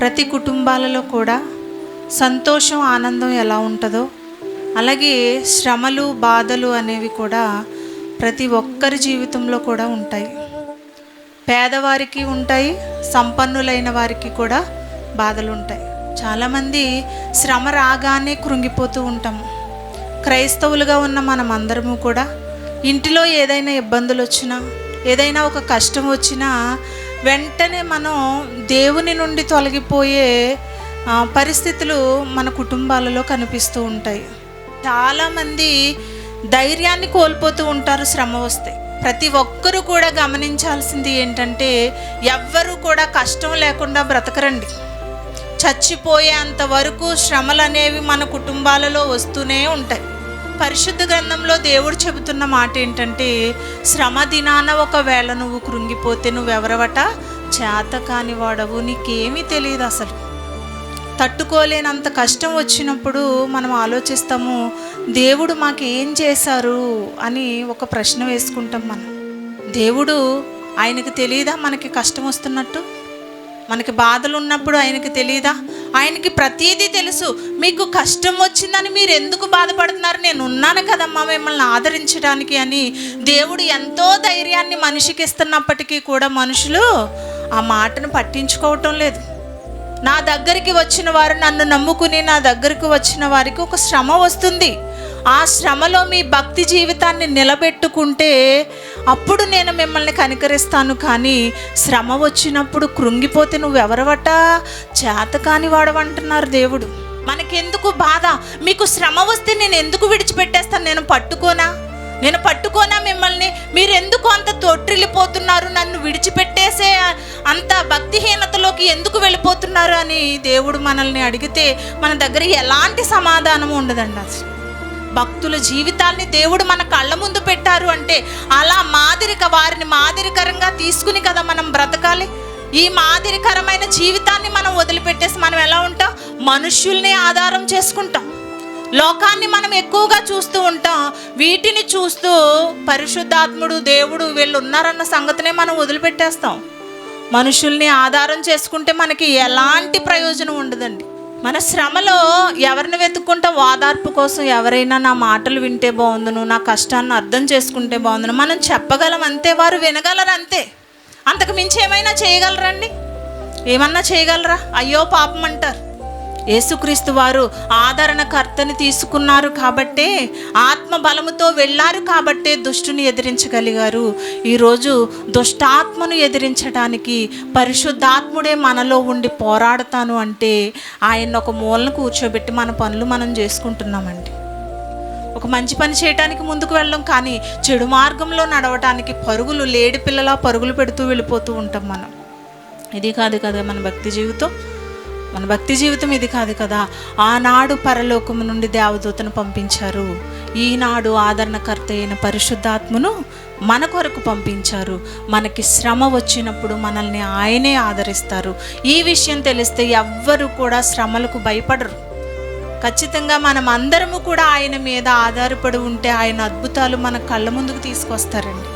ప్రతి కుటుంబాలలో కూడా సంతోషం, ఆనందం ఎలా ఉంటుందో అలాగే శ్రమలు, బాధలు అనేవి కూడా ప్రతి ఒక్కరి జీవితంలో కూడా ఉంటాయి. పేదవారికి ఉంటాయి, సంపన్నులైన వారికి కూడా బాధలు ఉంటాయి. చాలామంది శ్రమ రాగానే కృంగిపోతూ ఉంటాము. క్రైస్తవులుగా ఉన్న మనం అందరము కూడా ఇంటిలో ఏదైనా ఇబ్బందులు వచ్చినా, ఏదైనా ఒక కష్టం వచ్చినా వెంటనే మనం దేవుని నుండి తొలగిపోయే పరిస్థితులు మన కుటుంబాలలో కనిపిస్తూ ఉంటాయి. చాలామంది ధైర్యాన్ని కోల్పోతూ ఉంటారు శ్రమ వస్తే. ప్రతి ఒక్కరూ కూడా గమనించాల్సింది ఏంటంటే, ఎవ్వరూ కూడా కష్టం లేకుండా బ్రతకరండి. చచ్చిపోయేంత వరకు శ్రమలు అనేవి మన కుటుంబాలలో వస్తూనే ఉంటాయి. పరిశుద్ధ గ్రంథంలో దేవుడు చెబుతున్న మాట ఏంటంటే, శ్రమ దినాన ఒకవేళ నువ్వు కృంగిపోతే నువ్వెవరవట? చేత కాని వాడవు, నీకేమీ తెలియదు. అసలు తట్టుకోలేనంత కష్టం వచ్చినప్పుడు మనం ఆలోచిస్తాము, దేవుడు మాకేం చేశారు అని ఒక ప్రశ్న వేసుకుంటాం మనం. దేవుడు, ఆయనకు తెలియదా మనకి కష్టం వస్తున్నట్టు? మనకి బాధలు ఉన్నప్పుడు ఆయనకి తెలియదా? ఆయనకి ప్రతీదీ తెలుసు. మీకు కష్టం వచ్చిందని మీరు ఎందుకు బాధపడుతున్నారు? నేను ఉన్నాను కదమ్మా మిమ్మల్ని ఆదరించడానికి అని దేవుడు ఎంతో ధైర్యాన్ని మనిషికి ఇస్తున్నప్పటికీ కూడా మనుషులు ఆ మాటను పట్టించుకోవటం లేదు. నా దగ్గరికి వచ్చిన వారు, నన్ను నమ్ముకుని నా దగ్గరికి వచ్చిన వారికి ఒక శ్రమ వస్తుంది. ఆ శ్రమలో మీ భక్తి జీవితాన్ని నిలబెట్టుకుంటే అప్పుడు నేను మిమ్మల్ని కనికరిస్తాను. కానీ శ్రమ వచ్చినప్పుడు కృంగిపోతే నువ్వెవరవట? చేతకాని వాడవంటున్నారు దేవుడు. మనకెందుకు బాధ? మీకు శ్రమ వస్తే నేను ఎందుకు విడిచిపెట్టేస్తాను? నేను పట్టుకోనా మిమ్మల్ని? మీరు ఎందుకు అంత తొట్టిల్లిపోతున్నారు? నన్ను విడిచిపెట్టేసే అంత భక్తిహీనతలోకి ఎందుకు వెళ్ళిపోతున్నారు అని దేవుడు మనల్ని అడిగితే మన దగ్గర ఎలాంటి సమాధానం ఉండదండి. అసలు భక్తుల జీవితాల్ని దేవుడు మన కళ్ళ ముందు పెట్టారు అంటే అలా వారిని మాదిరికరంగా తీసుకుని కదా మనం బ్రతకాలి. ఈ మాదిరికరమైన జీవితాన్ని మనం వదిలిపెట్టేసి మనం ఎలా ఉంటాం? మనుష్యుల్ని ఆధారం చేసుకుంటాం. లోకాన్ని మనం ఎక్కువగా చూస్తూ ఉంటాం. వీటిని చూస్తూ పరిశుద్ధాత్ముడు, దేవుడు వీళ్ళు ఉన్నారన్న సంగతినే మనం వదిలిపెట్టేస్తాం. మనుషుల్ని ఆధారం చేసుకుంటే మనకి ఎలాంటి ప్రయోజనం ఉండదండి. మన శ్రమలో ఎవరిని వెతుక్కుంటాం? ఓదార్పు కోసం. ఎవరైనా నా మాటలు వింటే బాగుందును, నా కష్టాన్ని అర్థం చేసుకుంటే బాగుందును మనం చెప్పగలం అంతే. వారు వినగలరు అంతే. అంతకు మించి ఏమైనా చేయగలరండి? ఏమన్నా చేయగలరా? అయ్యో పాపం అంటారు. యేసుక్రీస్తు వారు ఆదరణకర్తని తీసుకున్నారు కాబట్టే, ఆత్మ బలముతో వెళ్ళారు కాబట్టే దుష్టుని ఎదిరించగలిగారు. ఈరోజు దుష్టాత్మను ఎదిరించడానికి పరిశుద్ధాత్ముడే మనలో ఉండి పోరాడతాను అంటే ఆయన ఒక మూలను కూర్చోబెట్టి మన పనులు మనం చేసుకుంటున్నామండి. ఒక మంచి పని చేయడానికి ముందుకు వెళ్ళం, కానీ చెడు మార్గంలో నడవటానికి లేడి పిల్లలా పరుగులు పెడుతూ వెళ్ళిపోతూ ఉంటాం మనం. ఇది కాదు కదా మన భక్తి జీవితం. మన భక్తి జీవితం ఇది కాదు కదా. ఆనాడు పరలోకము నుండి దేవదూతను పంపించారు, ఈనాడు ఆదరణకర్త అయిన పరిశుద్ధాత్మను మన కొరకు పంపించారు. మనకి శ్రమ వచ్చినప్పుడు మనల్ని ఆయనే ఆదరిస్తారు. ఈ విషయం తెలిస్తే ఎవ్వరు కూడా శ్రమలకు భయపడరు. ఖచ్చితంగా మనం అందరము కూడా ఆయన మీద ఆధారపడి ఉంటే ఆయన అద్భుతాలు మన కళ్ళ ముందుకు తీసుకొస్తారండి.